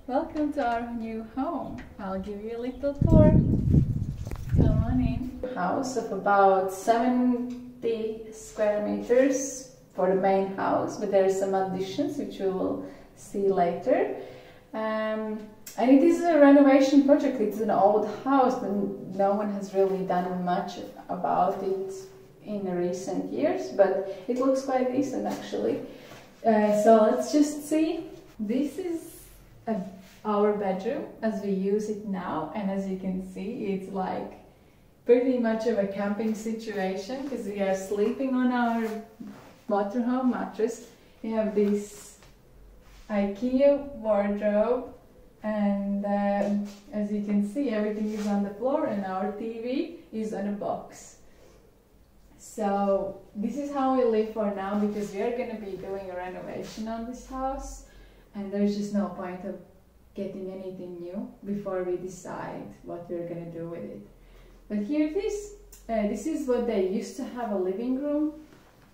Welcome to our new home. I'll give you a little tour. Come on in. House of about 70 square meters for the main house, but there are some additions which we will see later. And it is a renovation project. It's an old house, but no one has really done much about it in the recent years, but it looks quite decent actually. So let's just see. This is our bedroom as we use it now, and as you can see, it's like pretty much of a camping situation because we are sleeping on our motorhome mattress. We have this IKEA wardrobe, and as you can see, everything is on the floor and our TV is on a box. So this is how we live for now, because we are going to be doing a renovation on this house, and there's just no point of getting anything new before we decide what we're going to do with it. But here it is. This is what they used to have a living room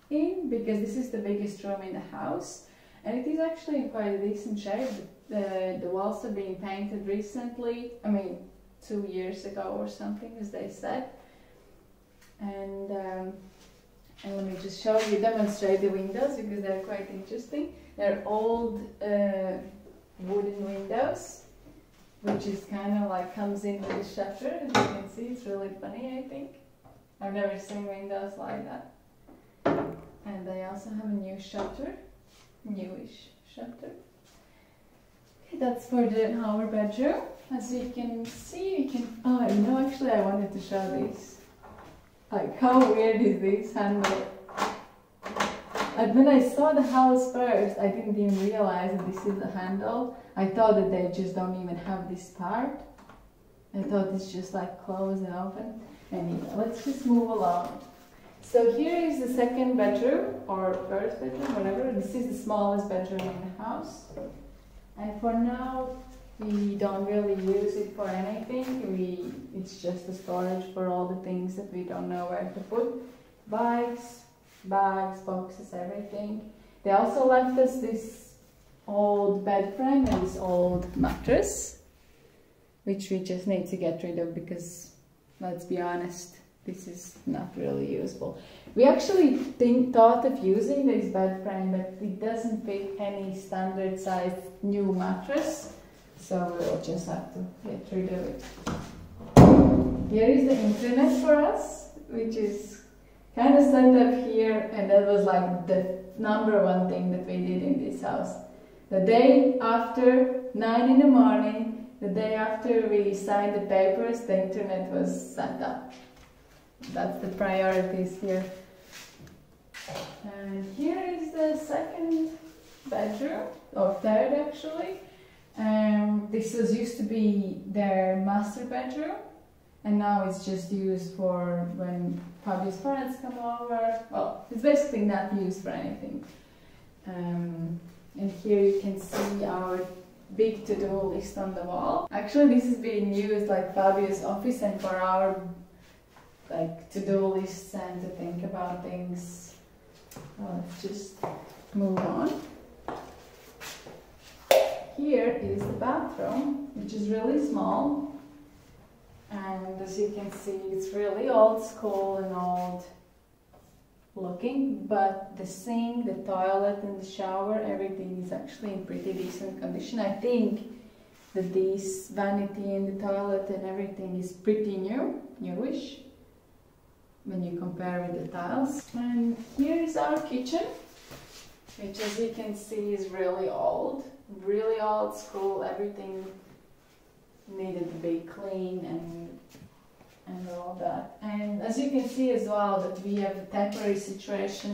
in, because this is the biggest room in the house, and it is actually in quite a decent shape. The walls are being painted recently, I mean 2 years ago or something, as they said. And let me just show you, demonstrate the windows, because they're quite interesting. They're old wooden windows, which is kind of like comes in with a shutter. As you can see, it's really funny, I think. I've never seen windows like that. And they also have a new shutter, newish shutter. Okay, that's for our bedroom. As you can see, oh, you know, actually I wanted to show this. Like, how weird is this handle? And when I saw the house first, I didn't even realize that this is a handle. I thought that they just don't even have this part. I thought it's just like close and open. Anyway, let's just move along. So here is the second bedroom, or first bedroom, whatever. This is the smallest bedroom in the house. And for now, we don't really use it for anything. It's just a storage for all the things that we don't know where to put. Bags, boxes, everything. They also left us this old bed frame and this old mattress, which we just need to get rid of because, let's be honest, this is not really usable. We actually thought of using this bed frame, but it doesn't fit any standard size new mattress, so we'll just have to get rid of it. Here is the internet for us, which is kind of set up here, and that was like the #1 thing that we did in this house. The day after 9 in the morning, the day after we signed the papers, the internet was set up. That's the priorities here. And here is the second bedroom, or third actually. This used to be their master bedroom, and now it's just used for when Fabio's parents come over. Well, it's basically not used for anything. And here you can see our big to-do list on the wall. Actually, this is being used like Fabio's office and for our like to-do lists and to think about things. Let's just move on. Here is the bathroom, which is really small. And as you can see, it's really old school and old looking, but the sink, the toilet and the shower, everything is actually in pretty decent condition. I think that this vanity in the toilet and everything is pretty newish when you compare with the tiles. And here is our kitchen, which as you can see is really old school. Everything needed to be clean and all that. And as you can see as well, that we have a temporary situation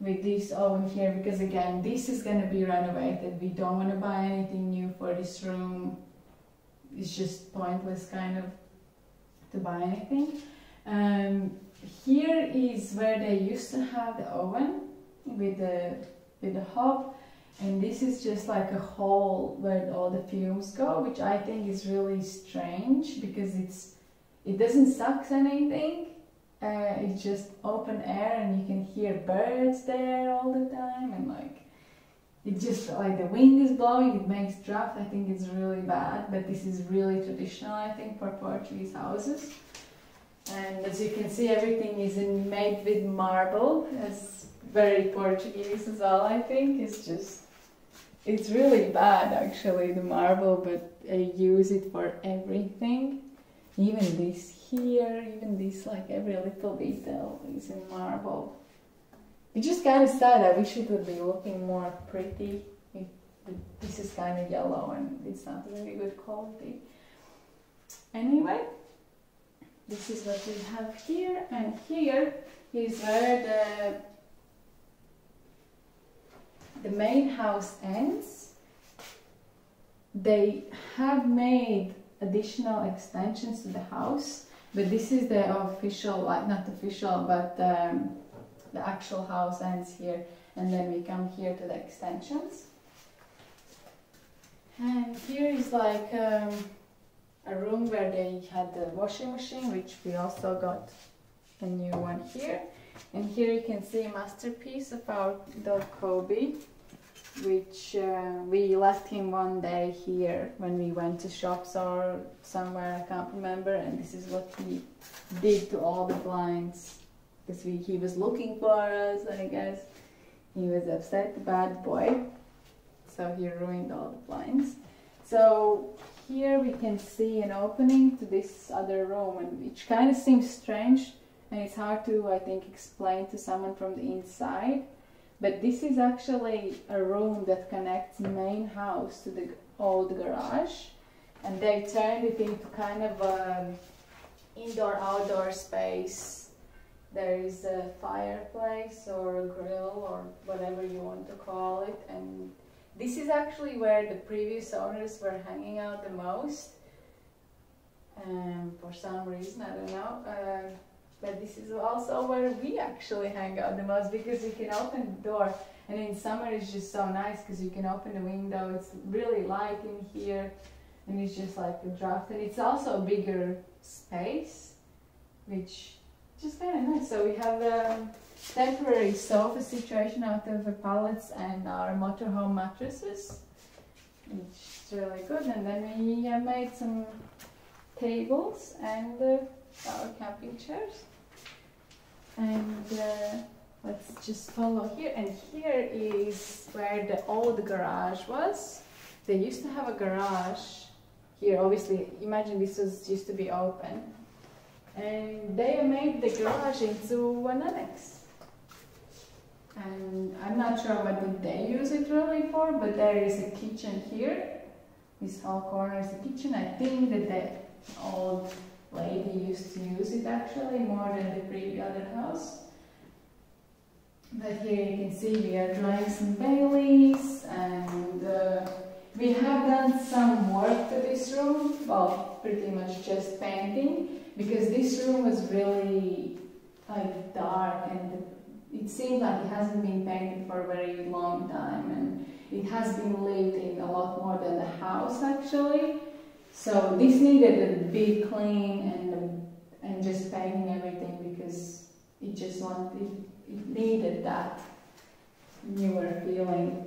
with this oven here, because again, this is going to be renovated. We don't want to buy anything new for this room. It's just pointless kind of to buy anything. Here is where they used to have the oven with the hob. And this is just like a hole where all the fumes go, which I think is really strange because it doesn't suck anything. It's just open air, and you can hear birds there all the time, and like It just like the wind is blowing, it makes draft. I think it's really bad, but this is really traditional, I think, for Portuguese houses. And as you can see, everything is made with marble. It's very Portuguese as well, I think. It's really bad actually, the marble, but I use it for everything. Even this here, even this, like every little detail is in marble. It just kind of sad. I wish it would be looking more pretty. This is kind of yellow and it's not very good quality. Anyway, this is what we have here, and here is where the main house ends. They have made additional extensions to the house, but this is the official, like not official, but the actual house ends here, and then we come here to the extensions. And here is like a room where they had the washing machine, which we also got a new one here. And here you can see a masterpiece of our dog Kobe, which we left him one day here when we went to shops or somewhere, I can't remember, and this is what he did to all the blinds. Because he was looking for us, I guess. He was upset, bad boy. So he ruined all the blinds. So here we can see an opening to this other room, and which kind of seems strange, and it's hard to, I think, explain to someone from the inside. But this is actually a room that connects the main house to the old garage, and they turned it into kind of indoor-outdoor space. There is a fireplace or a grill or whatever you want to call it, and this is actually where the previous owners were hanging out the most, for some reason, I don't know, but this is also where we actually hang out the most, because you can open the door, and in summer it's just so nice because you can open the window, it's really light in here, and it's just like a draft, and it's also a bigger space, which just kind of nice. So we have a temporary sofa situation out of the pallets and our motorhome mattresses, which is really good. And then we have made some tables and our camping chairs. And let's just follow here. And here is where the old garage was. They used to have a garage here. Obviously, imagine this used to be open. And they made the garage into an annex. And I'm not sure what did they use it really for, but there is a kitchen here. This whole corner is a kitchen. I think that the old lady used to use it actually more than the previous other house. But here you can see we are drying some Baileys, and we have done some work to this room. Well, pretty much just painting. Because this room was really like dark, and it seemed like it hasn't been painted for a very long time, and it has been lived in a lot more than the house actually. So this needed a big clean and just painting everything, because it needed that newer feeling.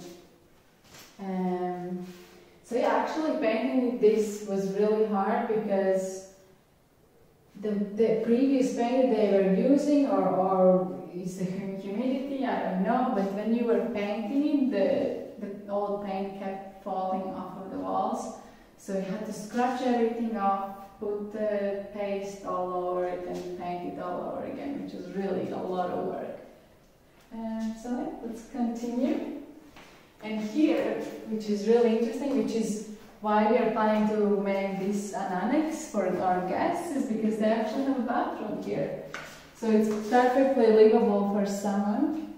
So yeah, actually painting this was really hard, because the previous paint they were using, or is the humidity, I don't know, but when you were painting it, the old paint kept falling off of the walls, so you had to scratch everything off, put the paste all over it and paint it all over again, which was really a lot of work. So yeah, let's continue. And here, which is really interesting, which is why we are planning to make this an annex for our guests, is because they actually have a bathroom here. So it's perfectly livable for someone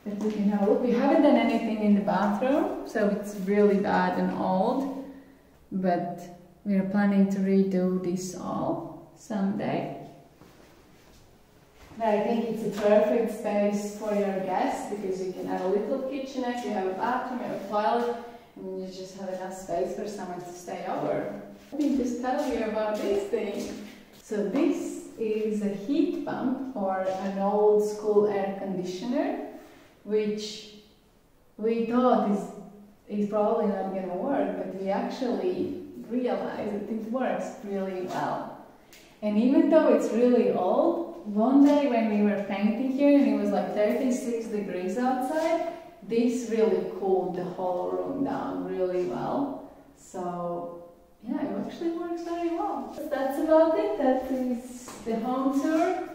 that we can have a look. We haven't done anything in the bathroom, so it's really bad and old, but we are planning to redo this all someday. But I think it's a perfect space for your guests, because you can have a little kitchenette, you have a bathroom, you have a toilet, and you just have enough space for someone to stay over. Let me just tell you about this thing. So this is a heat pump, or an old school air conditioner, which we thought it's probably not gonna work, but we actually realized that it works really well. And even though it's really old, one day when we were painting here and it was like 36 degrees outside, this really cooled the whole room down really well. So yeah, it actually works very well. That's about it. That is the home tour.